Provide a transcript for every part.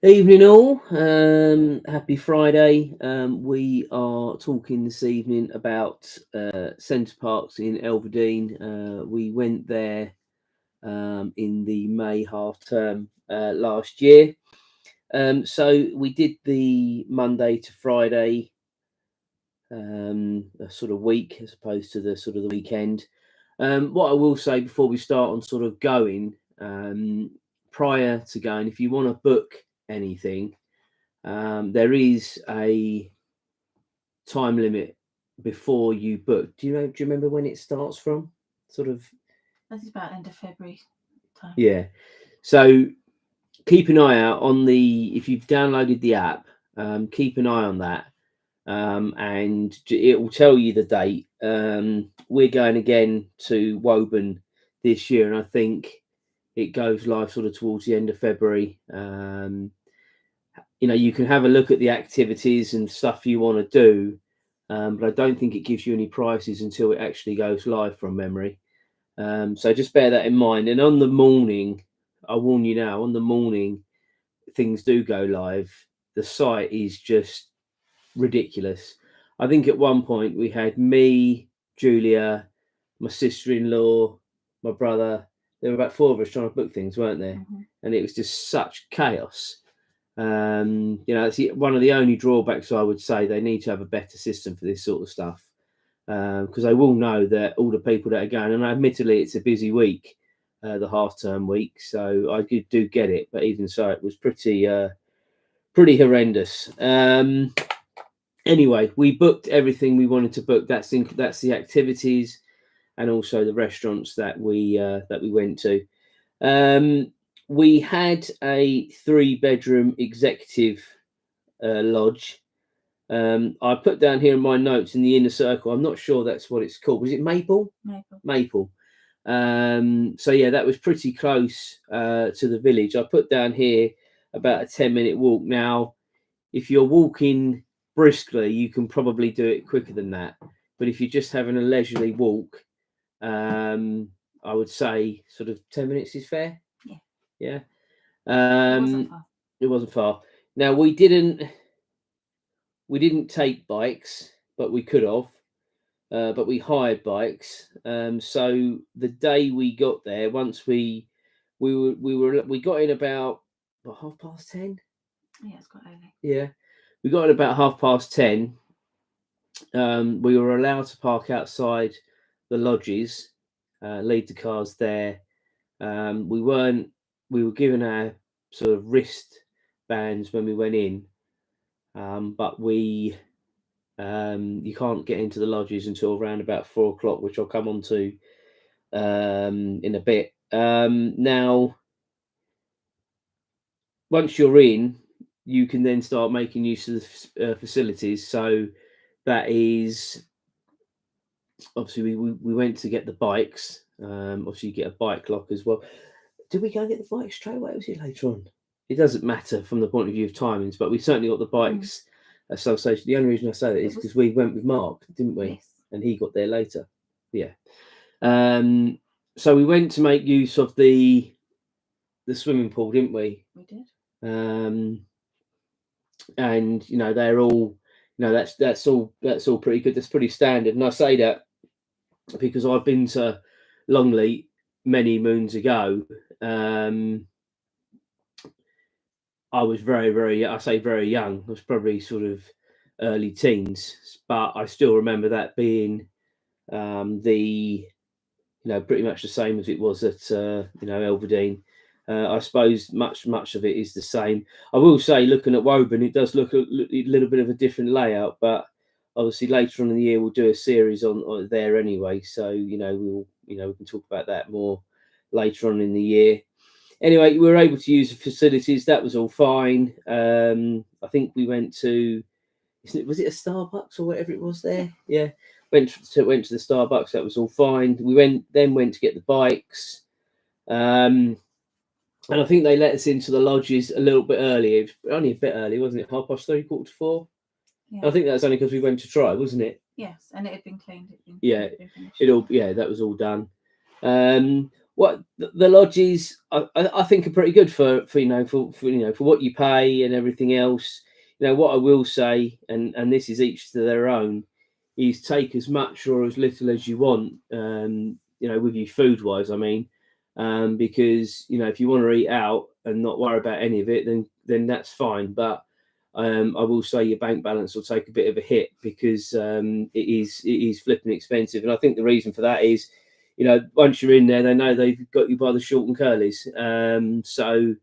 Evening all, happy Friday. We are talking this evening about Centre Parcs in Elveden. We went there in the May half term last year. So we did the Monday to Friday a sort of week as opposed to the sort of the weekend. What I will say before we start on sort of going, prior to going, if you want to book anything, there is a time limit before you book. Do you remember when it starts from? Sort of. I think it's about end of February time. Yeah. So keep an eye out on if you've downloaded the app, keep an eye on that. And it will tell you the date. We're going again to Woburn this year, and I think it goes live sort of towards the end of February. You can have a look at the activities and stuff you want to do, but I don't think it gives you any prices until it actually goes live from memory. So just bear that in mind. And on the morning, I warn you now, on the morning things do go live, the site is just ridiculous. I think at one point we had me, Julia, my sister-in-law, my brother. There were about four of us trying to book things, weren't there? Mm-hmm. And it was just such chaos. It's one of the only drawbacks I would say. They need to have a better system for this sort of stuff, because they will know that all the people that are going, and admittedly it's a busy week, the half-term week, so I do get it, but even so it was pretty horrendous. Anyway, we booked everything we wanted to book. That's the activities and also the restaurants that we went to. We had a 3-bedroom executive lodge. I put down here in my notes in the inner circle. I'm not sure that's what it's called. Was it Maple? Maple. So yeah, that was pretty close to the village. I put down here about a 10-minute walk. Now, if you're walking briskly, you can probably do it quicker than that. But if you're just having a leisurely walk, I would say sort of 10 minutes is fair. Yeah. It wasn't far. Now we didn't take bikes, but we could have. But we hired bikes. So the day we got there, once we got in about 10:30. Yeah, it's quite early. Yeah, we got in about 10:30. We were allowed to park outside the lodges, leave the cars there. We were given our sort of wrist bands when we went in, but you can't get into the lodges until around about 4:00, which I'll come on to in a bit. Now, once you're in, you can then start making use of the facilities. So that is obviously we went to get the bikes. Obviously, you get a bike lock as well. Did we go and get the bikes straight away? Or was it later on? It doesn't matter from the point of view of timings, but we certainly got the bikes at some stage. The only reason I say that is because we went with Mark, didn't we? Yes. And he got there later. Yeah. So we went to make use of the swimming pool, didn't we? We did. And they're all, that's all pretty good. That's pretty standard. And I say that because I've been to Longley many moons ago. I was very, I say very young. I was probably sort of early teens, but I still remember that being pretty much the same as it was at Elveden. I suppose much of it is the same. I will say, looking at Woburn, it does look a little bit of a different layout, but obviously later on in the year we'll do a series on there anyway. So we can talk about that more later on in the year. Anyway, we were able to use the facilities. That was all fine. I think we went to, was it a Starbucks or whatever it was there? Yeah. Went to the Starbucks. That was all fine. We went to get the bikes. And I think they let us into the lodges a little bit early. It was only a bit early, wasn't it? 3:30, 3:45. Yeah. I think that's only because we went to try, wasn't it? Yes, and it had been cleaned. That was all done. what the lodges I think are pretty good for for what you pay and everything else. What I will say, and this is each to their own, is take as much or as little as you want. With you food wise, I mean, because if you want to eat out and not worry about any of it, then that's fine. But I will say your bank balance will take a bit of a hit because it is flipping expensive, and I think the reason for that is, once you're in there, they know they've got you by the short and curlies. So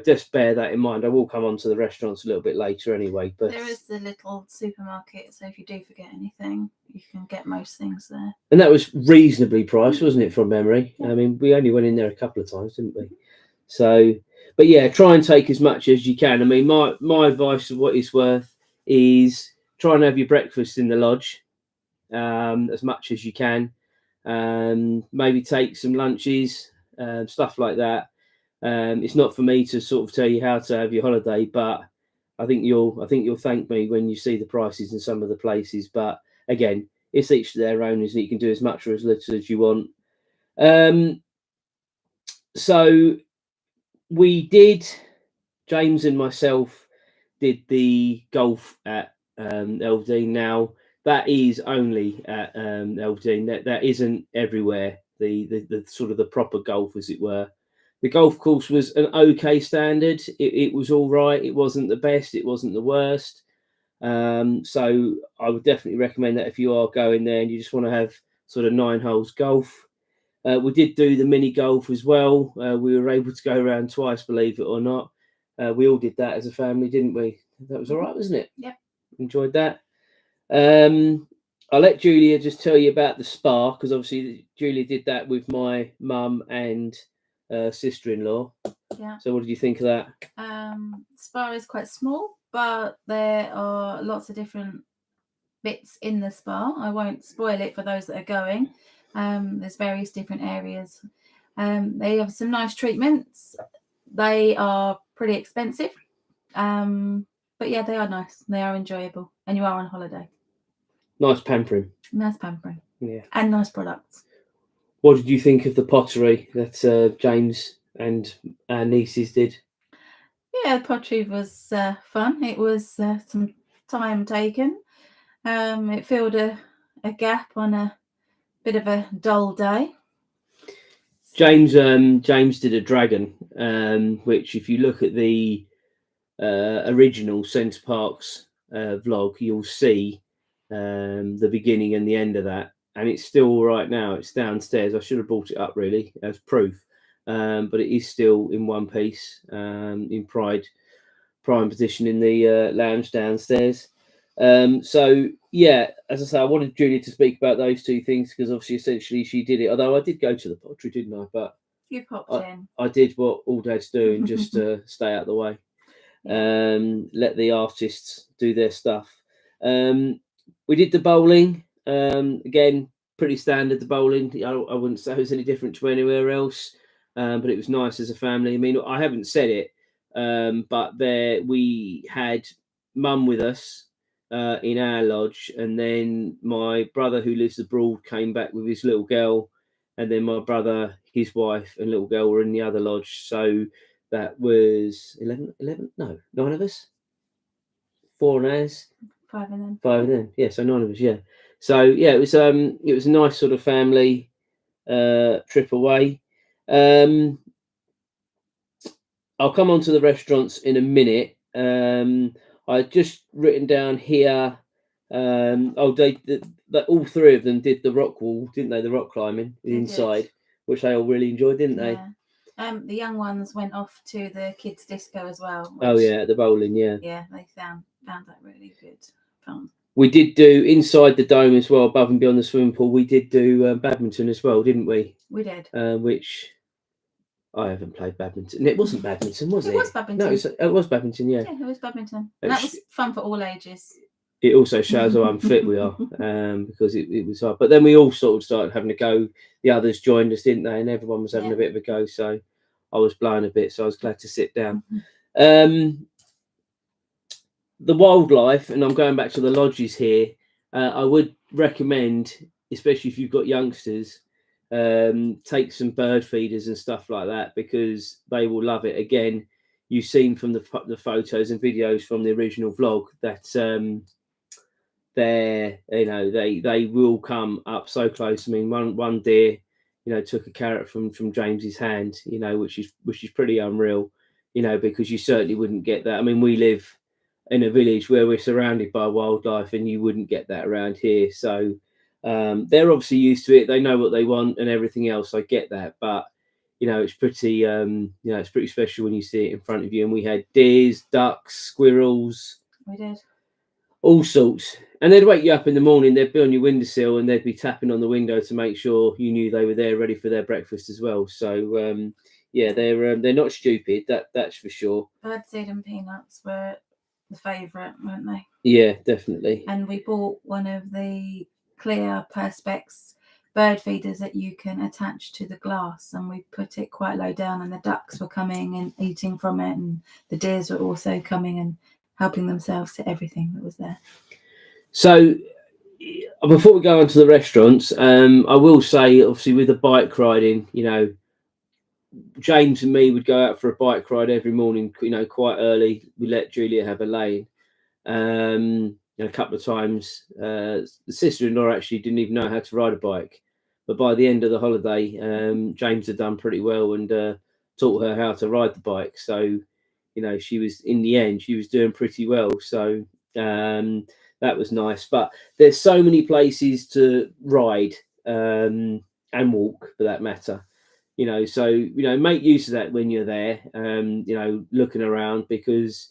just bear that in mind. I will come on to the restaurants a little bit later anyway. But there is the little supermarket, so if you do forget anything, you can get most things there. And that was reasonably priced, wasn't it, from memory? Yeah. I mean, we only went in there a couple of times, didn't we? So, but yeah, try and take as much as you can. I mean, my advice of what it's worth is try and have your breakfast in the lodge as much as you can. Maybe take some lunches, stuff like that. It's not for me to sort of tell you how to have your holiday, but I think you'll thank me when you see the prices in some of the places. But again, it's each to their own, isn't it? You can do as much or as little as you want. So James and myself did the golf at Elveden. Now that is only at Elveden. That isn't everywhere. The sort of the proper golf, as it were. The golf course was an okay standard. It was all right. It wasn't the best. It wasn't the worst. So I would definitely recommend that if you are going there and you just want to have sort of 9 holes golf. We did do the mini golf as well. We were able to go around twice, believe it or not. We all did that as a family, didn't we? That was all right, wasn't it? Yep. Enjoyed that. I'll let Julia just tell you about the spa, because obviously Julia did that with my mum and sister-in-law. Yeah. So what did you think of that? Spa is quite small, but there are lots of different bits in the spa. I won't spoil it for those that are going. There's various different areas. They have some nice treatments. They are pretty expensive, but yeah, they are nice. They are enjoyable, and you are on holiday. Nice pampering. Nice pampering. Yeah. And nice products. What did you think of the pottery that James and our nieces did? Yeah, the pottery was fun. It was some time taken. It filled a gap on a bit of a dull day. James did a dragon, which if you look at the original Centre Parcs vlog, you'll see the beginning and the end of that, and it's still right now. It's downstairs. I should have brought it up really as proof, but it is still in one piece, in prime position in the lounge downstairs. So yeah, as I say, I wanted Julia to speak about those two things because obviously essentially she did it, although I did go to the pottery, didn't I? But you popped in. I did what all dads do and just stay out of the way. Yeah. Let the artists do their stuff. We did the bowling, again pretty standard. The bowling, I wouldn't say it was any different to anywhere else, but it was nice as a family. I mean, I haven't said it, but there we had mum with us in our lodge, and then my brother who lives abroad came back with his little girl, and then my brother, his wife and little girl were in the other lodge. So that was 9 of us, 4 and ours, 5 of them. 5 of them, yeah, so 9 of us, yeah. So yeah, it was a nice sort of family trip away. I'll come on to the restaurants in a minute. I just written down here. All 3 of them did the rock wall, didn't they? The rock climbing inside, which they all really enjoyed, didn't they? The young ones went off to the kids' disco as well. Oh yeah, the bowling, yeah. Yeah, they found that really good fun. We did do inside the dome as well, above and beyond the swimming pool. We did do badminton as well, didn't we? We did. Which I haven't played badminton. It wasn't badminton, was it? It was badminton. No, it was badminton, yeah. Yeah, it was badminton. And that was fun for all ages. It also shows how unfit we are, because it was hard. But then we all sort of started having a go. The others joined us, didn't they? And everyone was having a bit of a go. So I was blowing a bit, so I was glad to sit down. The wildlife, and I'm going back to the lodges here, I would recommend, especially if you've got youngsters, take some bird feeders and stuff like that, because they will love it. Again, you've seen from the photos and videos from the original vlog that they will come up so close. I mean, one deer, took a carrot from James's hand, which is pretty unreal, because you certainly wouldn't get that. I mean, we live in a village where we're surrounded by wildlife, and you wouldn't get that around here. So they're obviously used to it. They know what they want and everything else. I get that, but it's pretty it's pretty special when you see it in front of you. And we had deers, ducks, squirrels. We did. All sorts. And they'd wake you up in the morning, they'd be on your windowsill, and they'd be tapping on the window to make sure you knew they were there ready for their breakfast as well. So they're not stupid, that's for sure. Birdseed and peanuts were the favourite, weren't they? Yeah, definitely. And we bought one of the clear perspex bird feeders that you can attach to the glass, and we put it quite low down, and the ducks were coming and eating from it, and the deers were also coming and helping themselves to everything that was there. So before we go on to the restaurants, I will say, obviously, with the bike riding, James and me would go out for a bike ride every morning, quite early. We let Julia have a lane. A couple of times, the sister-in-law actually didn't even know how to ride a bike, but by the end of the holiday, James had done pretty well and taught her how to ride the bike. So, she was, in the end, she was doing pretty well. So that was nice. But there's so many places to ride and walk, for that matter. So make use of that when you're there. Looking around, because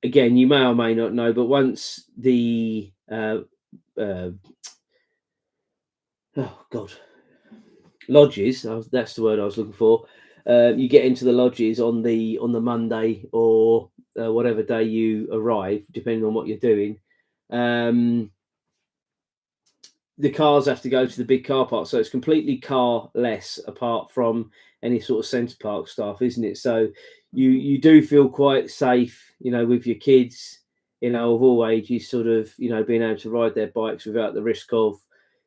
again, you may or may not know, but once the lodges, that's the word I was looking for. You get into the lodges on the Monday or whatever day you arrive, depending on what you're doing. The cars have to go to the big car park, so it's completely car-less, apart from any sort of centre park staff, isn't it? So you do feel quite safe, with your kids, of all ages, sort of, being able to ride their bikes without the risk of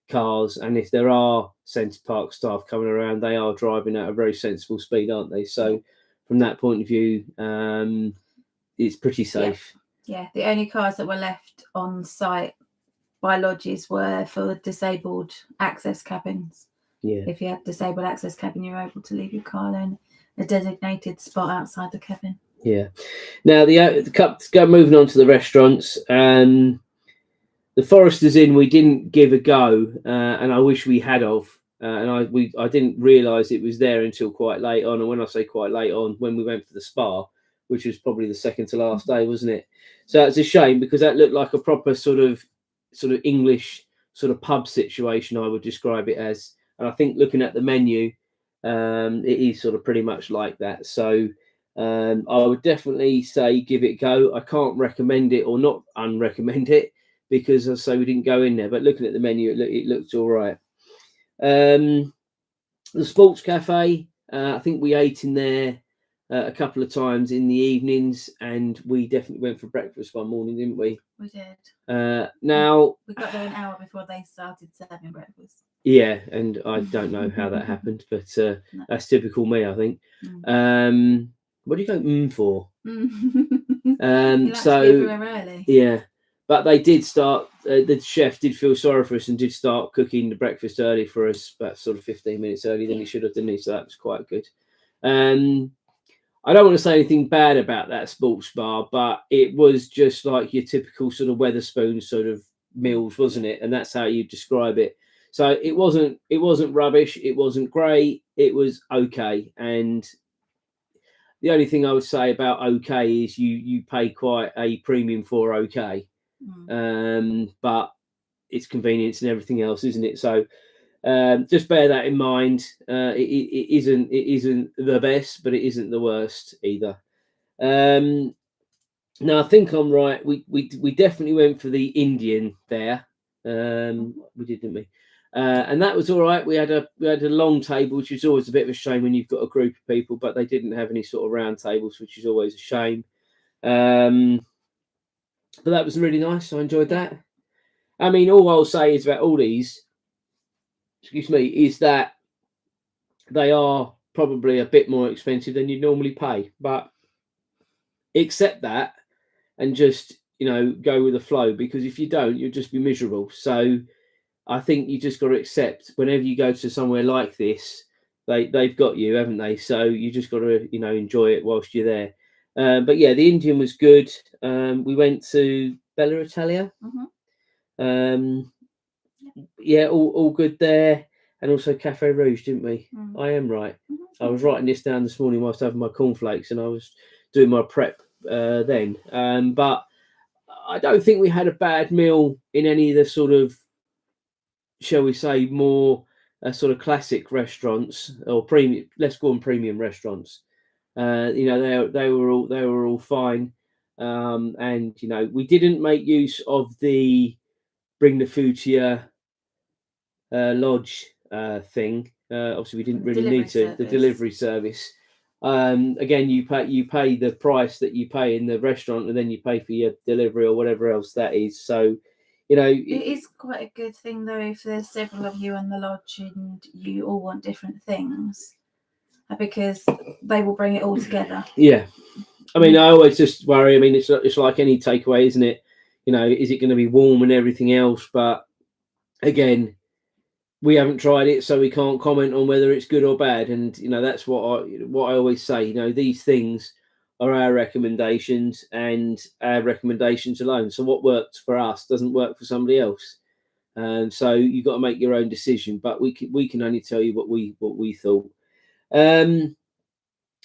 cars. And if there are centre park staff coming around, they are driving at a very sensible speed, aren't they? So from that point of view, it's pretty safe. Yeah, the only cars that were left on site by lodges were for disabled access cabins. Yeah. If you had disabled access cabin, you're able to leave your car in a designated spot outside the cabin. Yeah. Now moving on to the restaurants. The Forester's Inn we didn't give a go, and I wish we had of. And I didn't realise it was there until quite late on. And when I say quite late on, when we went for the spa, which was probably the second to last day, wasn't it? So it's a shame, because that looked like a proper sort of English sort of pub situation, I would describe it as. And I think looking at the menu, it is sort of pretty much like that. So I would definitely say give it a go. I can't recommend it or not unrecommend it, because as I say, we didn't go in there. But looking at the menu, it looked all right. The Sports Cafe, I think we ate in there a couple of times in the evenings, and we definitely went for breakfast one morning, didn't we? We did. Now we got there an hour before they started serving breakfast. Yeah, and I don't know how that happened, but no. That's typical me, I think. What do you go for? So early. Yeah, but they did start. The chef did feel sorry for us and did start cooking the breakfast early for us, about sort of 15 minutes earlier than he should have, didn't he? So that was quite good. I don't want to say anything bad about that sports bar, but it was just like your typical sort of Wetherspoon sort of meals, wasn't it? And that's how you describe it. So it wasn't rubbish. It wasn't great. It was okay. And the only thing I would say about okay is you pay quite a premium for okay. But it's convenience and everything else, isn't it? So just bear that in mind. It isn't the best, but it isn't the worst either. Now I think I'm right. We definitely went for the Indian there. We did, didn't we? And that was all right. We had a long table, which is always a bit of a shame when you've got a group of people, but they didn't have any sort of round tables, which is always a shame. But that was really nice. I enjoyed that. I mean, all I'll say is about all these, excuse me, is that they are probably a bit more expensive than you normally pay. But accept that and just, go with the flow, because if you don't, you'll just be miserable. So I think you just got to accept whenever you go to somewhere like this, they've got you, haven't they? So you just got to, enjoy it whilst you're there. But yeah, the Indian was good. We went to Bella Italia. Um, yeah, all good there, and also Cafe Rouge, didn't we? I am right. I was writing this down this morning whilst having my cornflakes, and I was doing my prep then. But I don't think we had a bad meal in any of the sort of, shall we say, more sort of classic restaurants or premium. Let's go on premium restaurants. They were all fine, and we didn't make use of the bring the food to your lodge thing. Obviously, we didn't really need to. The delivery service. Again, you pay the price that you pay in the restaurant, and then you pay for your delivery or whatever else that is. So, it is quite a good thing though if there's several of you in the lodge and you all want different things, because they will bring it all together. Yeah, I mean, I always just worry. I mean, it's like any takeaway, isn't it? Is it going to be warm and everything else? But again, we haven't tried it, so we can't comment on whether it's good or bad. And that's what I always say. These things are our recommendations and our recommendations alone. So what works for us doesn't work for somebody else. And so you've got to make your own decision. But we can only tell you what we thought.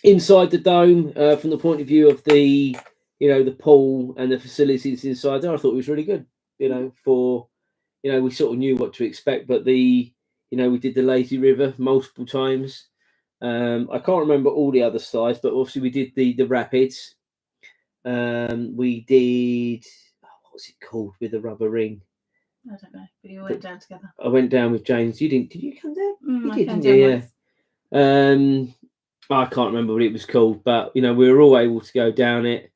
Inside the dome, from the point of view of the the pool and the facilities inside there, I thought it was really good. We sort of knew what to expect, but we did the lazy river multiple times. I can't remember all the other slides, but obviously we did the rapids. We did, what was it called with the rubber ring? I don't know, but you went down together. I went down with James. You didn't? Did you come down? You did, didn't you? Yeah. I can't remember what it was called, but we were all able to go down it.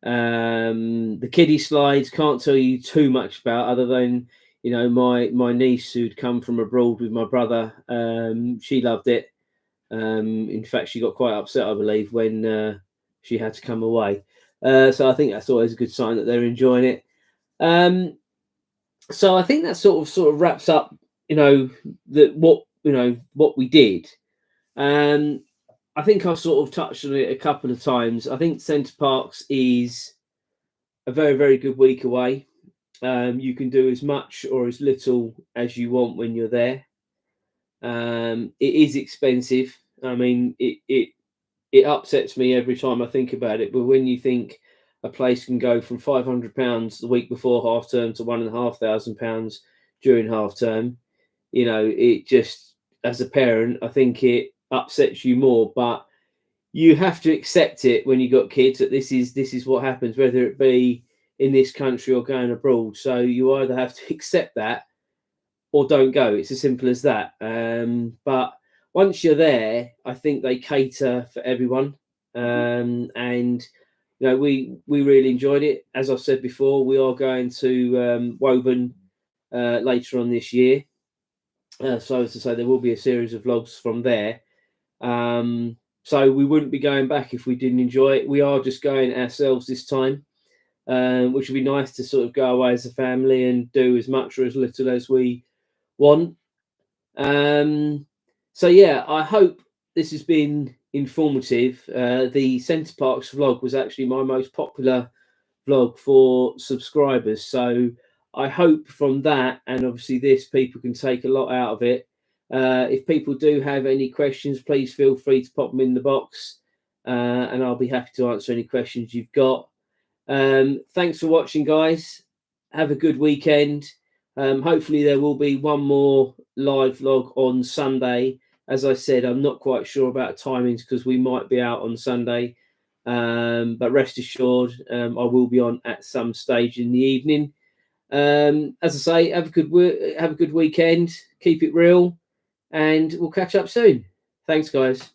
The kiddie slides, can't tell you too much about, other than my niece who'd come from abroad with my brother. She loved it. In fact, she got quite upset, I believe, when she had to come away. So I think that's always a good sign that they're enjoying it. So I think that sort of wraps up what we did. I think I sort of touched on it a couple of times. I think Centre Parcs is a very, very good week away. You can do as much or as little as you want when you're there. It is expensive. I mean, it upsets me every time I think about it. But when you think a place can go from £500 the week before half term to £1,500 during half term, it just, as a parent, I think it upsets you more. But you have to accept it when you got kids, that this is what happens, whether it be in this country or going abroad. So you either have to accept that or don't go. It's as simple as that. But once you're there, I think they cater for everyone. And we really enjoyed it. As I said before, we are going to Woburn later on this year. So as I say, there will be a series of vlogs from there. So we wouldn't be going back if we didn't enjoy it. We are just going ourselves this time, which would be nice to sort of go away as a family and do as much or as little as we want. So yeah, I hope this has been informative. The Centre Parcs vlog was actually my most popular vlog for subscribers. So I hope from that, and obviously this, people can take a lot out of it. If people do have any questions, please feel free to pop them in the box, and I'll be happy to answer any questions you've got. Thanks for watching, guys. Have a good weekend. Hopefully there will be one more live vlog on Sunday. As I said, I'm not quite sure about timings because we might be out on Sunday. But rest assured, I will be on at some stage in the evening. As I say, have a good weekend. Keep it real, and we'll catch up soon. Thanks, guys.